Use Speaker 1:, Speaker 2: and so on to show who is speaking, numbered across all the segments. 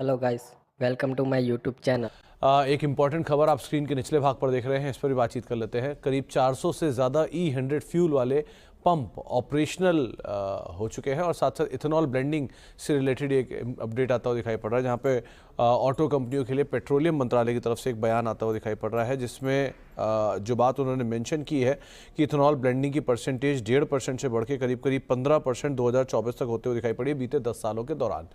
Speaker 1: Hello guys, welcome to my YouTube channel.
Speaker 2: एक important खबर आप स्क्रीन के निचले भाग पर देख रहे हैं, इस पर भी बातचीट कर लेते हैं। करीब 400 से ज़्यादा E100 फ्यूल वाले पंप ऑपरेशनल हो चुके हैं और साथ साथ इथेनॉल ब्लेंडिंग से रिलेटेड एक अपडेट आता हुआ दिखाई पड़ रहा है, जहां पे ऑटो कंपनियों के लिए पेट्रोलियम मंत्रालय की तरफ से एक बयान आता हुआ दिखाई पड़ रहा है, जिसमें जो बात उन्होंने मेंशन की है कि इथेनॉल ब्लेंडिंग की परसेंटेज 1.5% से बढ़ के करीब 15% 2024 तक होते हुए दिखाई पड़ी बीते 10 सालों के दौरान।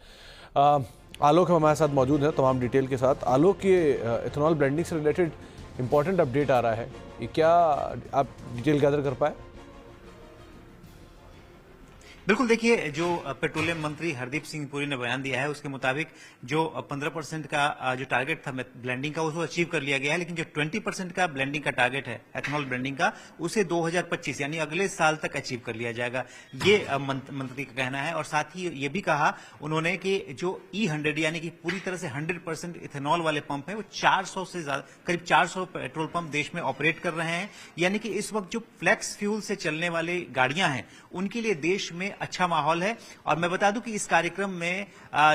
Speaker 2: आलोक हमारे साथ मौजूद है तमाम डिटेल के साथ। आलोक, ये इथेनॉल ब्लेंडिंग से रिलेटेड इंपॉर्टेंट अपडेट आ रहा है, ये क्या आप डिटेल गैदर कर पाए?
Speaker 3: बिल्कुल, देखिए, जो पेट्रोलियम मंत्री हरदीप सिंह पुरी ने बयान दिया है उसके मुताबिक जो 15% का जो टारगेट था ब्लेंडिंग का उसको अचीव कर लिया गया है, लेकिन जो 20% का ब्लेंडिंग का टारगेट है एथेनॉल ब्लेंडिंग का, उसे 2025 यानी अगले साल तक अचीव कर लिया जाएगा, ये मंत्री का कहना है। और साथ ही ये भी कहा उन्होंने कि जो E100 यानी कि पूरी तरह से 100% इथेनॉल वाले पंप है वो 400 से ज्यादा, करीब 400 पेट्रोल पंप देश में ऑपरेट कर रहे हैं। यानी कि इस वक्त जो फ्लेक्स फ्यूल से चलने वाली गाड़ियां हैं उनके लिए देश में अच्छा माहौल है। और मैं बता दूं कि इस कार्यक्रम में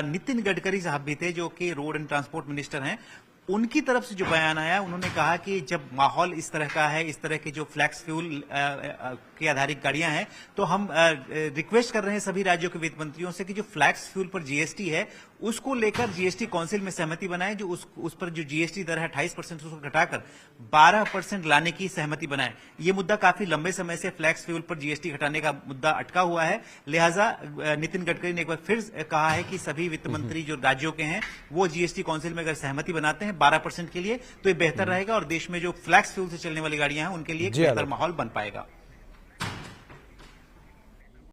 Speaker 3: नितिन गडकरी साहब भी थे, जो कि रोड एंड ट्रांसपोर्ट मिनिस्टर हैं। उनकी तरफ से जो बयान आया, उन्होंने कहा कि जब माहौल इस तरह का है, इस तरह के जो फ्लैक्स फ्यूल के आधारित गाड़ियां हैं, तो हम रिक्वेस्ट कर रहे हैं सभी राज्यों के वित्त मंत्रियों से कि जो फ्लैक्स फ्यूल पर जीएसटी है उसको लेकर जीएसटी काउंसिल में सहमति बनाए, जो उस पर जो जीएसटी दर है 28% उसको घटाकर 12% लाने की सहमति बनाए। ये मुद्दा काफी लंबे समय से फ्लैक्स फ्यूल पर जीएसटी घटाने का मुद्दा अटका हुआ है। लिहाजा नितिन गडकरी ने एक बार फिर कहा है कि सभी वित्त मंत्री जो राज्यों के हैं वो जीएसटी काउंसिल में अगर सहमति बनाते हैं 12% के लिए, तो ये बेहतर रहेगा और देश में जो फ्लैक्स फ्यूल से चलने वाली गाड़ियां हैं उनके लिए एक बेहतर माहौल बन पाएगा।